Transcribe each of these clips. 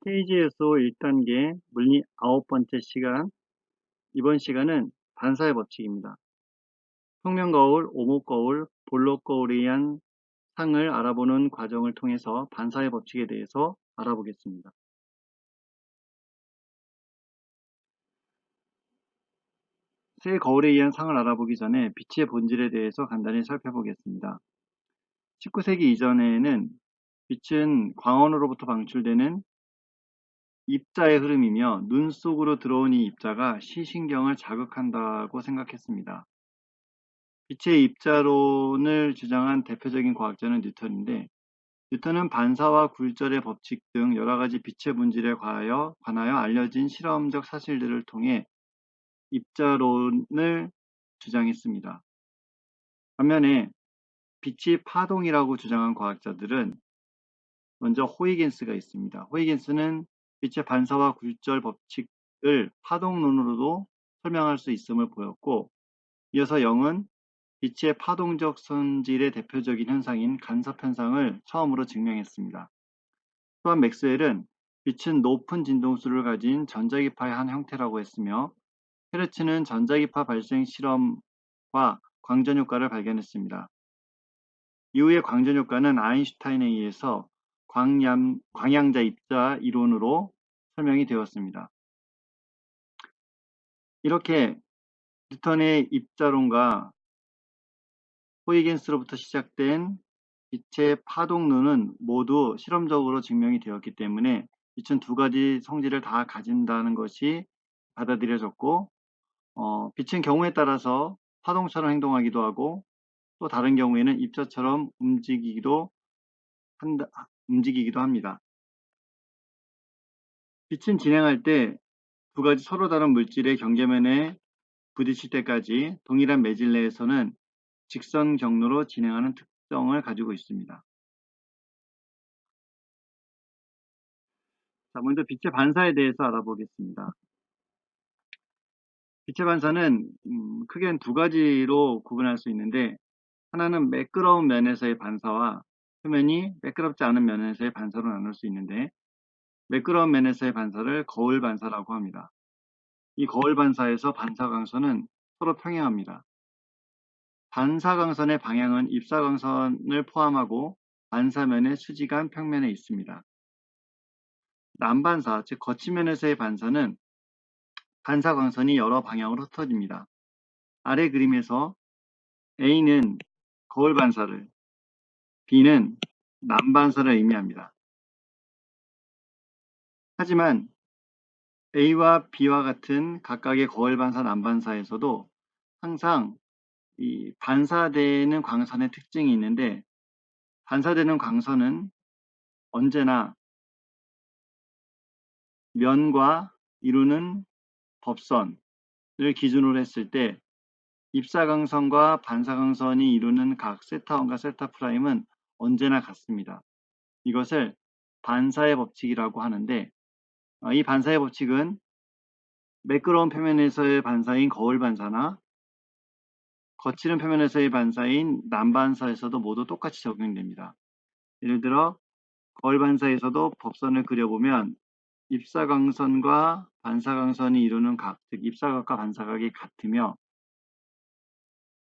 KGSO 1단계 물리 9번째 시간, 이번 시간은 반사의 법칙입니다. 평면거울, 오목거울, 볼록거울에 의한 상을 알아보는 과정을 통해서 반사의 법칙에 대해서 알아보겠습니다. 새 거울에 의한 상을 알아보기 전에 빛의 본질에 대해서 간단히 살펴보겠습니다. 19세기 이전에는 빛은 광원으로부터 방출되는 입자의 흐름이며 눈 속으로 들어온 이 입자가 시신경을 자극한다고 생각했습니다. 빛의 입자론을 주장한 대표적인 과학자는 뉴턴인데, 뉴턴은 반사와 굴절의 법칙 등 여러 가지 빛의 본질에 관하여 알려진 실험적 사실들을 통해 입자론을 주장했습니다. 반면에 빛이 파동이라고 주장한 과학자들은 먼저 호이겐스가 있습니다. 호이겐스는 빛의 반사와 굴절 법칙을 파동론으로도 설명할 수 있음을 보였고, 이어서 영은 빛의 파동적 성질의 대표적인 현상인 간섭현상을 처음으로 증명했습니다. 또한 맥스웰은 빛은 높은 진동수를 가진 전자기파의 한 형태라고 했으며, 헤르츠는 전자기파 발생 실험과 광전효과를 발견했습니다. 이후에 광전효과는 아인슈타인에 의해서 광양자 입자 이론으로 설명이 되었습니다. 이렇게 뉴턴의 입자론과 호이겐스로부터 시작된 빛의 파동론은 모두 실험적으로 증명이 되었기 때문에 빛은 두 가지 성질을 다 가진다는 것이 받아들여졌고, 빛은 경우에 따라서 파동처럼 행동하기도 하고, 또 다른 경우에는 입자처럼 움직이기도 합니다. 빛은 진행할 때 두 가지 서로 다른 물질의 경계면에 부딪힐 때까지 동일한 매질 내에서는 직선 경로로 진행하는 특성을 가지고 있습니다. 자, 먼저 빛의 반사에 대해서 알아보겠습니다. 빛의 반사는 크게 두 가지로 구분할 수 있는데, 하나는 매끄러운 면에서의 반사와 표면이 매끄럽지 않은 면에서의 반사로 나눌 수 있는데, 매끄러운 면에서의 반사를 거울 반사라고 합니다. 이 거울 반사에서 반사광선은 서로 평행합니다. 반사광선의 방향은 입사광선을 포함하고 반사면의 수직한 평면에 있습니다. 난반사, 즉 거친 면에서의 반사는 반사광선이 여러 방향으로 흩어집니다. 아래 그림에서 A는 거울 반사를, B는 난반사를 의미합니다. 하지만 A와 B와 같은 각각의 거울 반사, 난반사에서도 항상 이 반사되는 광선의 특징이 있는데, 반사되는 광선은 언제나 면과 이루는 법선을 기준으로 했을 때 입사광선과 반사광선이 이루는 각 세타1과 세타''은 언제나 같습니다. 이것을 반사의 법칙이라고 하는데, 이 반사의 법칙은 매끄러운 표면에서의 반사인 거울 반사나 거칠은 표면에서의 반사인 난반사에서도 모두 똑같이 적용됩니다. 예를 들어 거울 반사에서도 법선을 그려보면 입사광선과 반사광선이 이루는 각, 즉 입사각과 반사각이 같으며,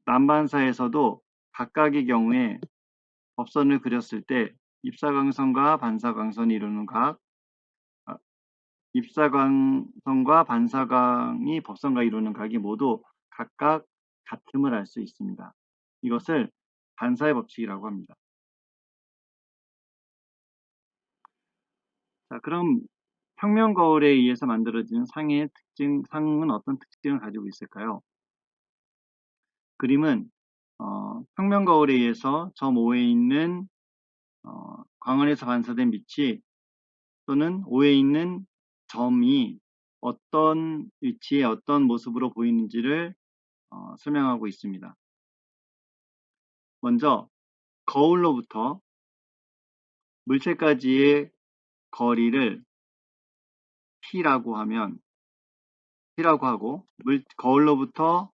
난반사에서도 각각의 경우에 법선을 그렸을 때 입사광선과 반사광선이 이루는 각, 입사광선과 반사광이 법선과 이루는 각이 모두 각각 같음을 알 수 있습니다. 이것을 반사의 법칙이라고 합니다. 자, 그럼 평면 거울에 의해서 만들어진 상은 어떤 특징을 가지고 있을까요? 그림은 평면 거울에 의해서 점 O에 있는 광원에서 반사된 빛이 또는 O에 있는 점이 어떤 위치에 어떤 모습으로 보이는지를 설명하고 있습니다. 먼저 거울로부터 물체까지의 거리를 P라고 하고, 거울로부터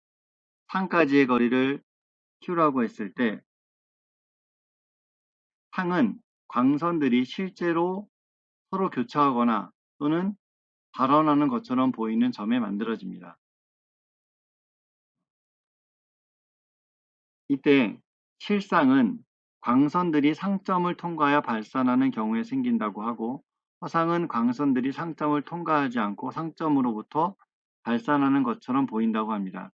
상까지의 거리를 Q라고 했을 때, 상은 광선들이 실제로 서로 교차하거나 또는 발원하는 것처럼 보이는 점에 만들어집니다. 이때 실상은 광선들이 상점을 통과하여 발산하는 경우에 생긴다고 하고, 허상은 광선들이 상점을 통과하지 않고 상점으로부터 발산하는 것처럼 보인다고 합니다.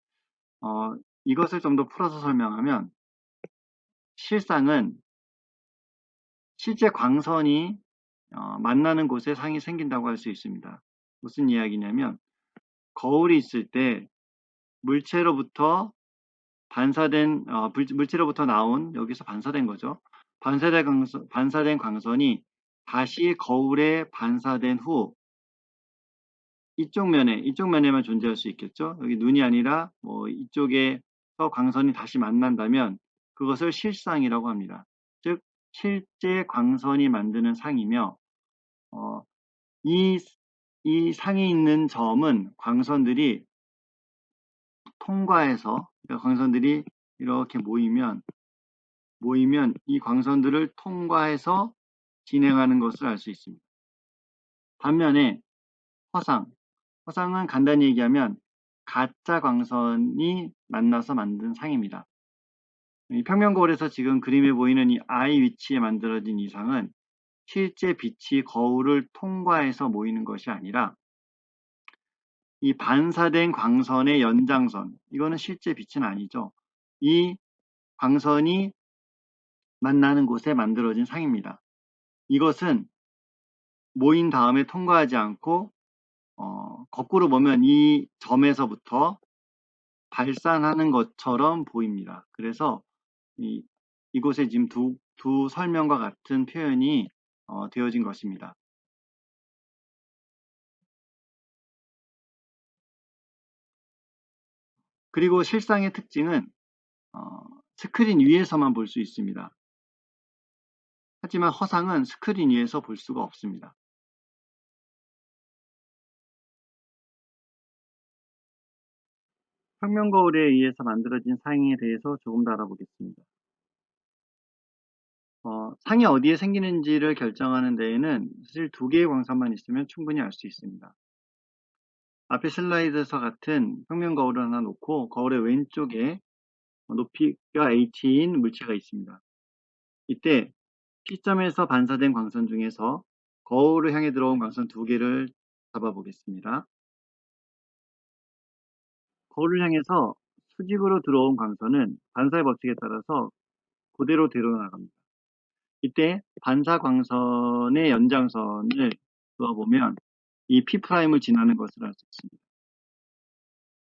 이것을 좀 더 풀어서 설명하면, 실상은 실제 광선이 만나는 곳에 상이 생긴다고 할 수 있습니다. 무슨 이야기냐면, 거울이 있을 때 물체로부터 물체로부터 나온, 여기서 반사된 거죠. 반사된 광선이 다시 거울에 반사된 후 이쪽 면에만 존재할 수 있겠죠. 여기 눈이 아니라 이쪽에서 광선이 다시 만난다면 그것을 실상이라고 합니다. 즉 실제 광선이 만드는 상이며, 어, 이, 이 상이 있는 점은 광선들이 통과해서, 그러니까 광선들이 이렇게 모이면 이 광선들을 통과해서 진행하는 것을 알 수 있습니다. 반면에 허상은 간단히 얘기하면 가짜 광선이 만나서 만든 상입니다. 이 평면거울에서 지금 그림에 보이는 이 I 위치에 만들어진 이 상은 실제 빛이 거울을 통과해서 모이는 것이 아니라 이 반사된 광선의 연장선, 이거는 실제 빛은 아니죠. 이 광선이 만나는 곳에 만들어진 상입니다. 이것은 모인 다음에 통과하지 않고 거꾸로 보면 이 점에서부터 발산하는 것처럼 보입니다. 그래서 이곳에 지금 두 설명과 같은 표현이 되어진 것입니다. 그리고 실상의 특징은 스크린 위에서만 볼 수 있습니다. 하지만 허상은 스크린 위에서 볼 수가 없습니다. 평면거울에 의해서 만들어진 상에 대해서 조금 더 알아보겠습니다. 상이 어디에 생기는지를 결정하는 데에는 사실 두 개의 광선만 있으면 충분히 알 수 있습니다. 앞에 슬라이드에서 같은 평면거울을 하나 놓고 거울의 왼쪽에 높이가 h인 물체가 있습니다. 이때 P점에서 반사된 광선 중에서 거울을 향해 들어온 광선 두 개를 잡아보겠습니다. 거울을 향해서 수직으로 들어온 광선은 반사의 법칙에 따라서 그대로 되어나갑니다. 이때 반사 광선의 연장선을 그어보면 이 P'을 지나는 것을 알 수 있습니다.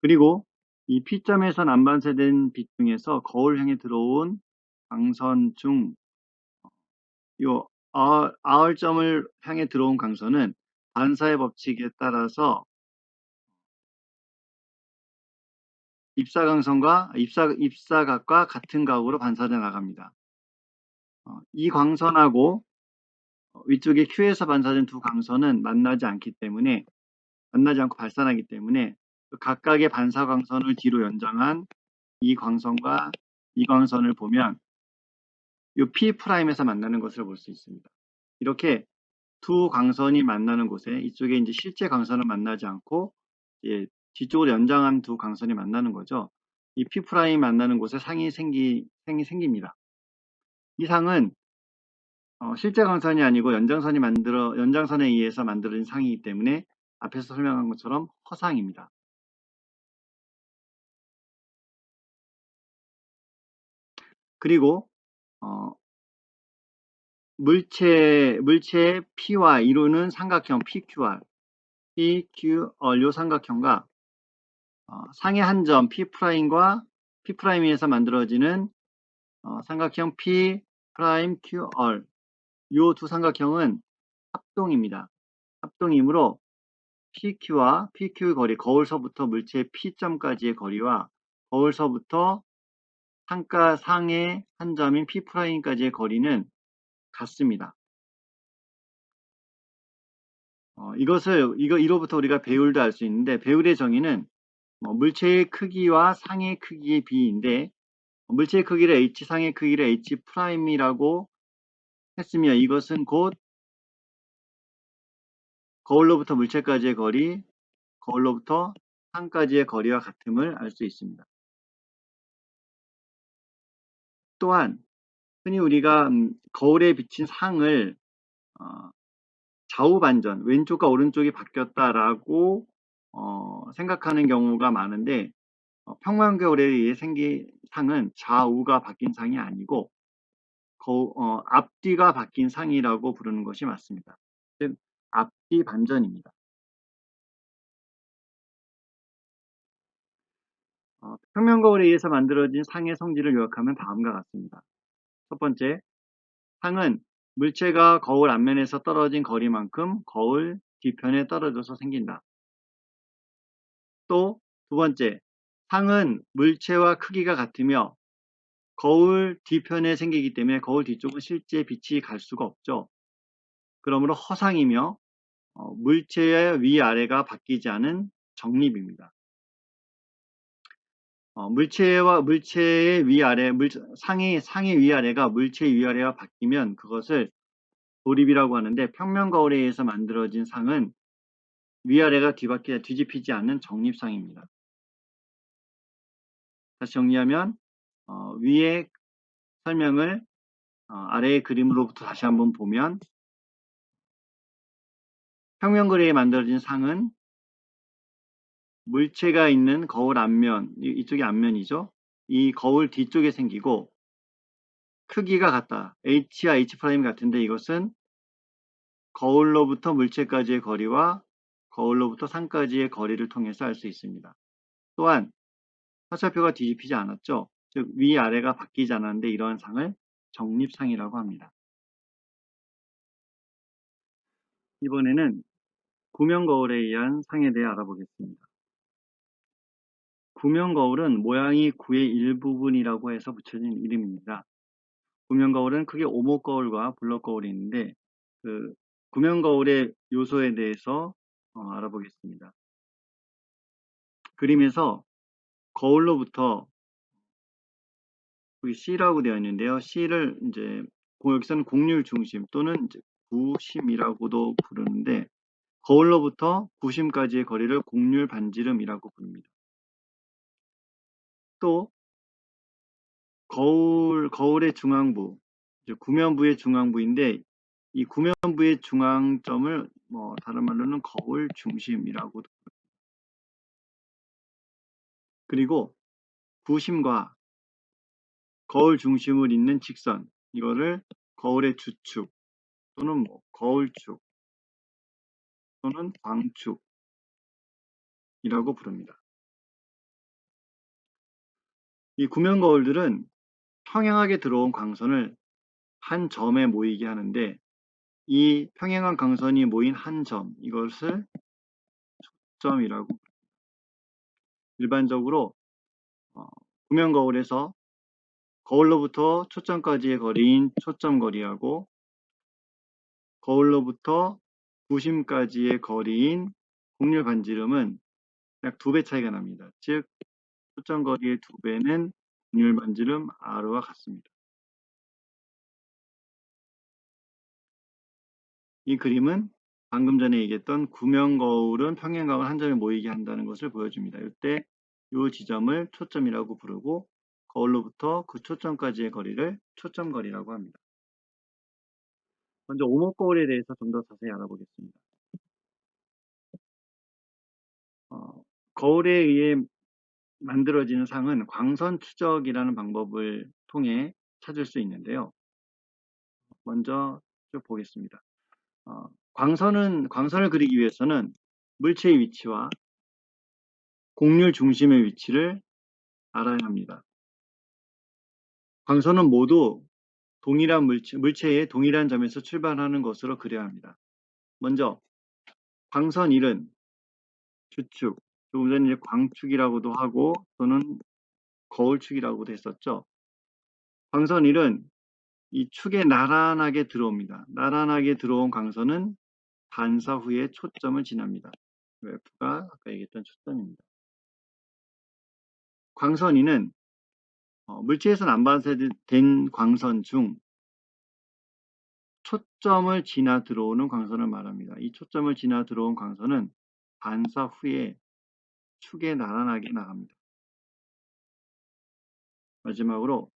그리고 이 P점에서 난반사된 빛 중에서 거울 향해 들어온 광선 중 요 R점을 향해 들어온 광선은 반사의 법칙에 따라서 입사각과 같은 각으로 반사돼 나갑니다. 이 광선하고 위쪽에 Q에서 반사된 두 광선은 만나지 않고 발산하기 때문에 각각의 반사 광선을 뒤로 연장한 이 광선과 이 광선을 보면 이 P'에서 만나는 것을 볼 수 있습니다. 이렇게 두 광선이 만나는 곳에 이쪽에 이제 실제 광선은 만나지 않고 뒤쪽으로 연장한 두 광선이 만나는 거죠. 이 P' 만나는 곳에 상이 생깁니다. 이 상은 실제 광선이 아니고 연장선에 의해서 만들어진 상이기 때문에 앞에서 설명한 것처럼 허상입니다. 그리고 물체의 P와 이루는 삼각형 PQR, 요 삼각형과 상의 한 점 P'과 P'에서 만들어지는 삼각형 P'QR, 요 두 삼각형은 합동입니다. 합동이므로 PQ와 PQ 거리, 거울서부터 물체 P점까지의 거리와 거울서부터 상의 한 점인 P'까지의 거리는 같습니다. 이로부터 우리가 배율도 알 수 있는데, 배율의 정의는 물체의 크기와 상의 크기의 비인데, 물체의 크기를 H, 상의 크기를 H'이라고 했으며, 이것은 곧 거울로부터 물체까지의 거리, 거울로부터 상까지의 거리와 같음을 알 수 있습니다. 또한 흔히 우리가 거울에 비친 상을 좌우 반전, 왼쪽과 오른쪽이 바뀌었다라고 생각하는 경우가 많은데 평면거울에 의해 생긴 상은 좌우가 바뀐 상이 아니고 앞뒤가 바뀐 상이라고 부르는 것이 맞습니다. 즉 앞뒤 반전입니다. 평면거울에 의해서 만들어진 상의 성질을 요약하면 다음과 같습니다. 첫 번째, 상은 물체가 거울 앞면에서 떨어진 거리만큼 거울 뒤편에 떨어져서 생긴다. 또 두 번째, 상은 물체와 크기가 같으며 거울 뒤편에 생기기 때문에 거울 뒤쪽은 실제 빛이 갈 수가 없죠. 그러므로 허상이며 물체의 위아래가 바뀌지 않은 정립입니다. 물체의 위아래, 상의 위아래가 물체의 위아래가 바뀌면 그것을 도립이라고 하는데 평면거울에 의해서 만들어진 상은 위아래가 뒤집히지 않는 정립상입니다. 다시 정리하면 위의 설명을 아래의 그림으로부터 다시 한번 보면 평면거리에 만들어진 상은 물체가 있는 거울 앞면, 이쪽이 앞면이죠. 이 거울 뒤쪽에 생기고 크기가 같다. H와 H'이 같은데 이것은 거울로부터 물체까지의 거리와 거울로부터 상까지의 거리를 통해서 알 수 있습니다. 또한 화살표가 뒤집히지 않았죠. 즉 위아래가 바뀌지 않았는데 이러한 상을 정립상이라고 합니다. 이번에는 구명거울에 의한 상에 대해 알아보겠습니다. 구명거울은 모양이 구의 일부분이라고 해서 붙여진 이름입니다. 구명거울은 크게 오목거울과 블럭거울이 있는데 그 구명거울의 요소에 대해서 알아보겠습니다. 그림에서 거울로부터 여기 C라고 되어 있는데요. C를 이제 여기서는 곡률 중심 또는 이제 구심이라고도 부르는데 거울로부터 구심까지의 거리를 곡률 반지름이라고 부릅니다. 또 거울의 중앙부, 구면부의 중앙부인데 이 구면부의 중앙점을 다른 말로는 거울 중심이라고 그리고 구심과 거울 중심을 잇는 직선 이거를 거울의 주축 또는 거울축 또는 광축이라고 부릅니다. 이 구면 거울들은 평행하게 들어온 광선을 한 점에 모이게 하는데 이 평행한 광선이 모인 한 점 이것을 초점이라고 일반적으로 구면 거울에서 거울로부터 초점까지의 거리인 초점거리하고 거울로부터 구심까지의 거리인 곡률 반지름은 약 2배 차이가 납니다. 즉 초점거리의 2배는 곡률 반지름 R와 같습니다. 이 그림은 방금 전에 얘기했던 구면 거울은 평행 거울 한 점에 모이게 한다는 것을 보여줍니다. 이때 이 지점을 초점이라고 부르고 거울로부터 그 초점까지의 거리를 초점거리라고 합니다. 먼저 오목거울에 대해서 좀 더 자세히 알아보겠습니다. 거울에 의해 만들어지는 상은 광선 추적이라는 방법을 통해 찾을 수 있는데요. 먼저 쭉 보겠습니다. 광선을 그리기 위해서는 물체의 위치와 곡률 중심의 위치를 알아야 합니다. 광선은 모두 동일한 물체의 동일한 점에서 출발하는 것으로 그려야 합니다. 먼저 광선 1은 주축, 조금 전에 광축이라고도 하고 또는 거울축이라고도 했었죠. 광선 1은 이 축에 나란하게 들어옵니다. 나란하게 들어온 광선은 반사 후에 초점을 지납니다. F가 아까 얘기했던 초점입니다. 광선 2는 물체에서 난방된 광선 중 초점을 지나 들어오는 광선을 말합니다. 이 초점을 지나 들어온 광선은 반사 후에 축에 나란하게 나갑니다. 마지막으로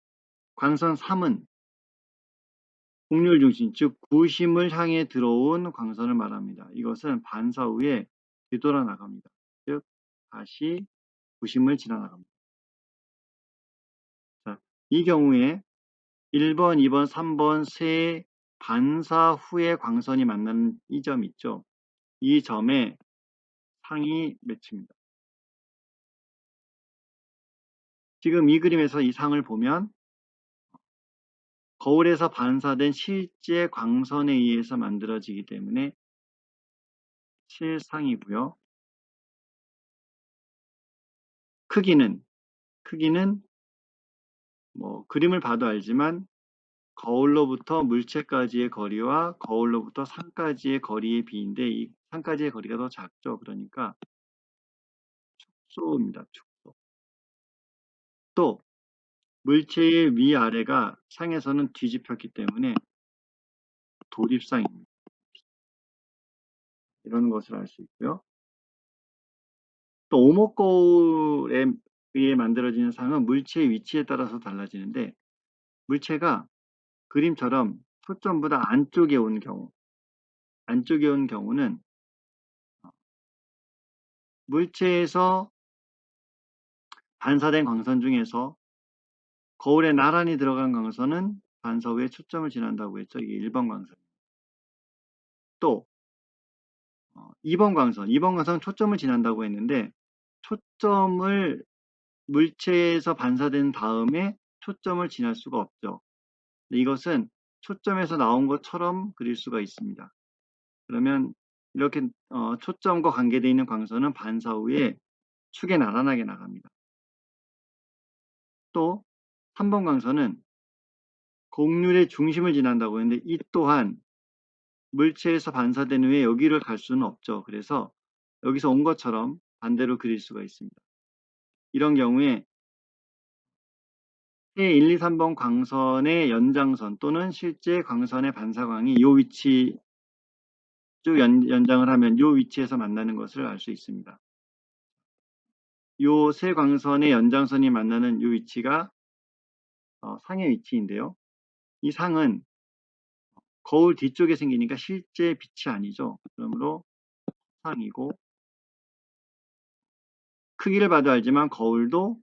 광선 3은 곡률 중심, 즉 구심을 향해 들어온 광선을 말합니다. 이것은 반사 후에 되돌아 나갑니다. 즉 다시 구심을 지나 나갑니다. 자, 이 경우에 1번, 2번, 3번 세 반사 후에 광선이 만나는 이 점 있죠. 이 점에 상이 맺힙니다. 지금 이 그림에서 이 상을 보면 거울에서 반사된 실제 광선에 의해서 만들어지기 때문에 실상이고요. 크기는 뭐 그림을 봐도 알지만 거울로부터 물체까지의 거리와 거울로부터 상까지의 거리의 비인데 이 상까지의 거리가 더 작죠. 그러니까 축소입니다. 축소. 또 물체의 위아래가 상에서는 뒤집혔기 때문에 도립상입니다. 이런 것을 알 수 있고요. 또 오목거울에 의해 만들어지는 상은 물체의 위치에 따라서 달라지는데 물체가 그림처럼 초점보다 안쪽에 온 경우는 물체에서 반사된 광선 중에서 거울에 나란히 들어간 광선은 반사 후에 초점을 지난다고 했죠. 이게 1번 광선. 또 2번 광선은 초점을 지난다고 했는데 초점을 물체에서 반사된 다음에 초점을 지날 수가 없죠. 이것은 초점에서 나온 것처럼 그릴 수가 있습니다. 그러면 이렇게 초점과 관계되어 있는 광선은 반사 후에 축에 나란하게 나갑니다. 또 3번 광선은 곡률의 중심을 지난다고 했는데 이 또한 물체에서 반사된 후에 여기를 갈 수는 없죠. 그래서 여기서 온 것처럼 반대로 그릴 수가 있습니다. 이런 경우에 해1, 2, 3번 광선의 연장선 또는 실제 광선의 반사광이 이 위치 쭉 연장을 하면 이 위치에서 만나는 것을 알 수 있습니다. 이 세 광선의 연장선이 만나는 이 위치가 상의 위치인데요. 이 상은 거울 뒤쪽에 생기니까 실제 빛이 아니죠. 그러므로 상이고 크기를 봐도 알지만 거울도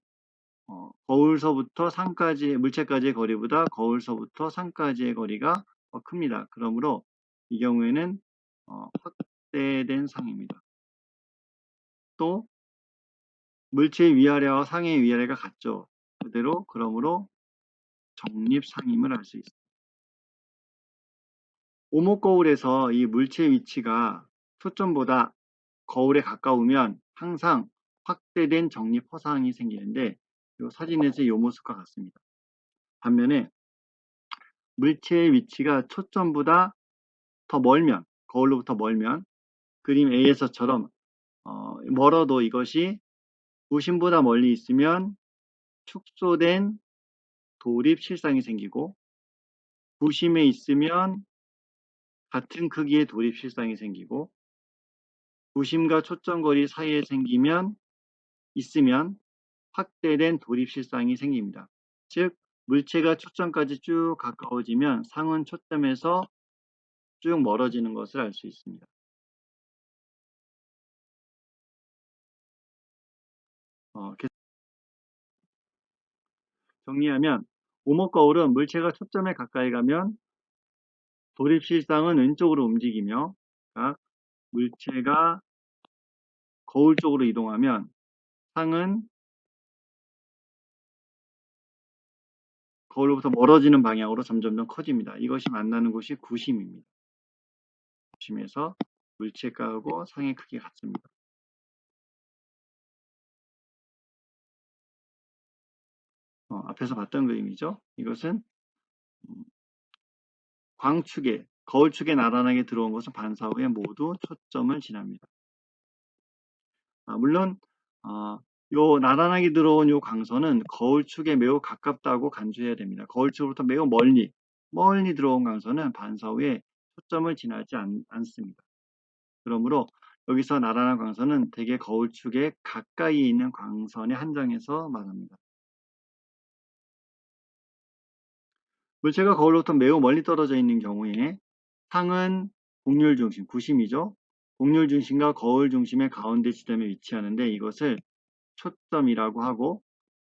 거울서부터 상까지 물체까지의 거리보다 거울서부터 상까지의 거리가 더 큽니다. 그러므로 이 경우에는 확대된 상입니다. 또 물체의 위아래와 상의 위아래가 같죠. 그대로 그러므로 정립상임을 알 수 있습니다. 오목거울에서 이 물체의 위치가 초점보다 거울에 가까우면 항상 확대된 정립 허상이 생기는데 이 사진에서 이 모습과 같습니다. 반면에 물체의 위치가 초점보다 더 멀면 거울로부터 멀면 그림 A에서처럼 멀어도 이것이 구심보다 멀리 있으면 축소된 도립 실상이 생기고 구심에 있으면 같은 크기의 도립 실상이 생기고 구심과 초점거리 사이에 있으면 확대된 도립 실상이 생깁니다. 즉 물체가 초점까지 쭉 가까워지면 상은 초점에서 쭉 멀어지는 것을 알 수 있습니다. 정리하면 오목거울은 물체가 초점에 가까이 가면 도립실상은 왼쪽으로 움직이며 물체가 거울 쪽으로 이동하면 상은 거울로부터 멀어지는 방향으로 점점 커집니다. 이것이 만나는 곳이 구심입니다. 구심에서 물체가하고 상의 크기가 같습니다. 앞에서 봤던 그림이죠. 이것은 거울축에 나란하게 들어온 것은 반사 후에 모두 초점을 지납니다. 물론 요 나란하게 들어온 요 광선은 거울축에 매우 가깝다고 간주해야 됩니다. 거울축으로부터 매우 멀리 멀리 들어온 광선은 반사 후에 초점을 지나지 않습니다. 그러므로 여기서 나타난 광선은 대개 거울축에 가까이 있는 광선에 한정해서 말합니다. 물체가 거울로부터 매우 멀리 떨어져 있는 경우에 상은 곡률 중심, 구심이죠. 곡률 중심과 거울 중심의 가운데 지점에 위치하는데 이것을 초점이라고 하고,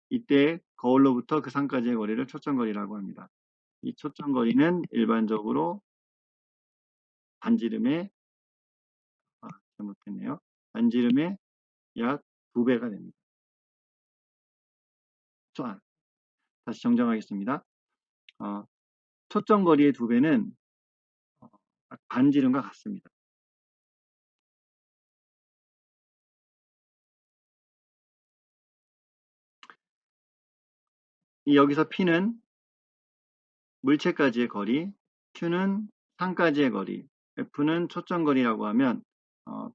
이때 거울로부터 그 상까지의 거리를 초점거리라고 합니다. 이 초점거리는 일반적으로 반지름의 잘못했네요. 반지름의 약 2배가 됩니다. 다시 정정하겠습니다. 초점거리의 2배는 반지름과 같습니다. 여기서 P는 물체까지의 거리, Q는 상까지의 거리, F는 초점거리라고 하면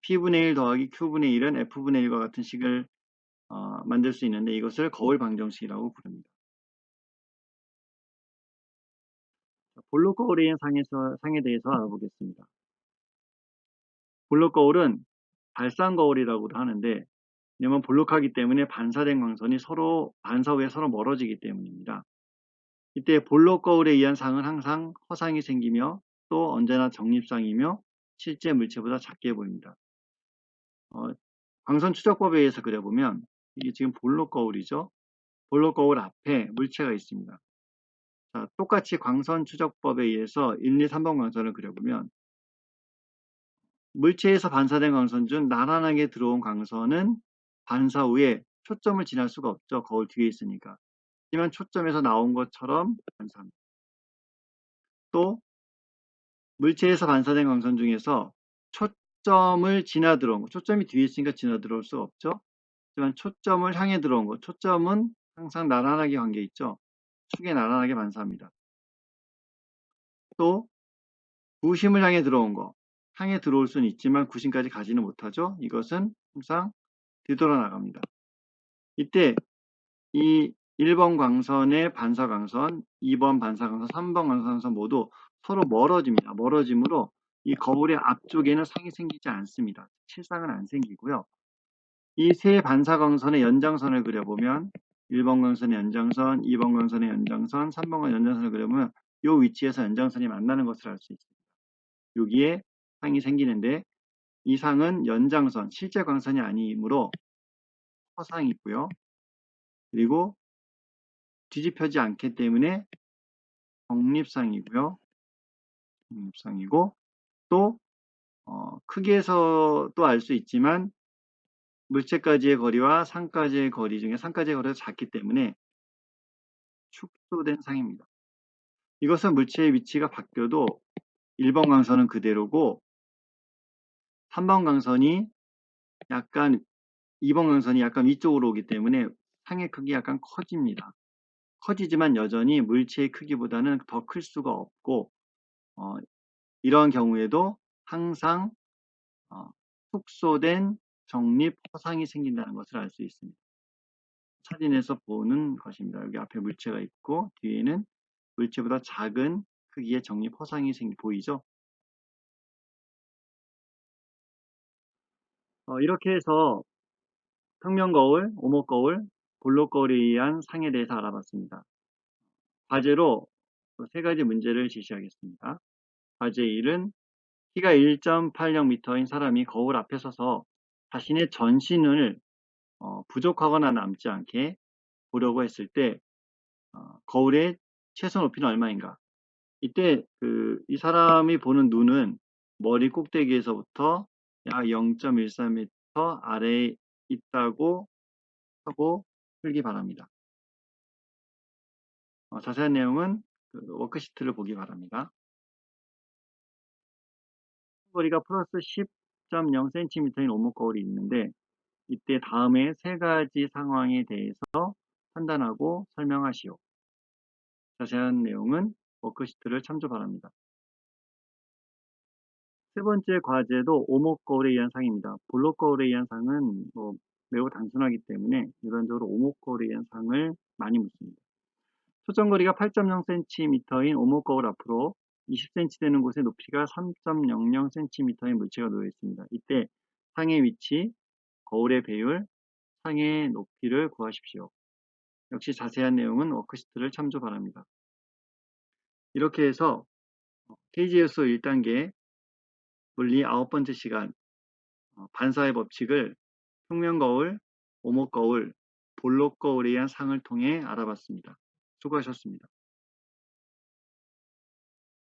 P분의 1 더하기 Q분의 1은 F분의 1과 같은 식을 만들 수 있는데 이것을 거울 방정식이라고 부릅니다. 볼록 거울의 상에 대해서 알아보겠습니다. 볼록 거울은 발산 거울이라고도 하는데, 왜냐면 볼록하기 때문에 반사된 광선이 반사 후에 서로 멀어지기 때문입니다. 이때 볼록 거울에 의한 상은 항상 허상이 생기며 또 언제나 정립상이며 실제 물체보다 작게 보입니다. 광선 추적법에 의해서 그려보면 이게 지금 볼록 거울이죠. 볼록 거울 앞에 물체가 있습니다. 자, 똑같이 광선 추적법에 의해서 1, 2, 3번 광선을 그려보면 물체에서 반사된 광선 중 나란하게 들어온 광선은 반사 후에 초점을 지날 수가 없죠. 거울 뒤에 있으니까. 하지만 초점에서 나온 것처럼 반사합니다. 또 물체에서 반사된 광선 중에서 초점을 지나 들어온 거, 초점이 뒤에 있으니까 지나 들어올 수가 없죠. 하지만 초점을 향해 들어온 거, 초점은 항상 나란하게 관계 있죠. 축에 나란하게 반사합니다. 또 구심을 향해 들어온 거, 향해 들어올 수는 있지만 구심까지 가지는 못하죠. 이것은 항상 뒤돌아 나갑니다. 이때 이 1번 광선의 반사 광선, 2번 반사 광선, 3번 반사 광선 모두 서로 멀어집니다. 멀어짐으로 이 거울의 앞쪽에는 상이 생기지 않습니다. 실상은 안 생기고요. 이 세 반사 광선의 연장선을 그려보면 1번 광선의 연장선, 2번 광선의 연장선, 3번 광선의 연장선을 그려보면 이 위치에서 연장선이 만나는 것을 알 수 있습니다. 여기에 상이 생기는데 이 상은 연장선, 실제 광선이 아니므로 허상이고요. 그리고 뒤집혀지 않기 때문에 정립상이고요. 정립상이고 또 크기에서도 알 수 있지만 물체까지의 거리와 상까지의 거리 중에 상까지의 거리가 작기 때문에 축소된 상입니다. 이것은 물체의 위치가 바뀌어도 1번 광선은 그대로고 3번 광선이 약간 2번 광선이 약간 위쪽으로 오기 때문에 상의 크기 약간 커집니다. 커지지만 여전히 물체의 크기보다는 더 클 수가 없고 이러한 경우에도 항상 축소된 정립 허상이 생긴다는 것을 알 수 있습니다. 사진에서 보는 것입니다. 여기 앞에 물체가 있고 뒤에는 물체보다 작은 크기의 정립 허상이 보이죠? 이렇게 해서 평면거울, 오목거울, 볼록거울에 의한 상에 대해서 알아봤습니다. 과제로 세 가지 문제를 제시하겠습니다. 과제 1은 키가 1.80m인 사람이 거울 앞에 서서 자신의 전신을 부족하거나 남지 않게 보려고 했을 때 거울의 최소 높이는 얼마인가? 이때 이 사람이 보는 눈은 머리 꼭대기에서부터 약 0.13m 아래에 있다고 하고 풀기 바랍니다. 자세한 내용은 워크시트를 보기 바랍니다. 거리가 플러스 10.0cm인 오목거울이 있는데 이때 다음에 세 가지 상황에 대해서 판단하고 설명하시오. 자세한 내용은 워크시트를 참조 바랍니다. 세 번째 과제도 오목거울에 의한 상입니다. 볼록거울에 의한 상은 매우 단순하기 때문에 일반적으로 오목거울에 의한 상을 많이 묻습니다. 초점거리가 8.0cm인 오목거울 앞으로 20cm 되는 곳의 높이가 3.00cm의 물체가 놓여 있습니다. 이때 상의 위치, 거울의 배율, 상의 높이를 구하십시오. 역시 자세한 내용은 워크시트를 참조 바랍니다. 이렇게 해서 KGS 1단계 물리 9번째 시간 반사의 법칙을 평면거울, 오목거울, 볼록거울에 의한 상을 통해 알아봤습니다. 수고하셨습니다.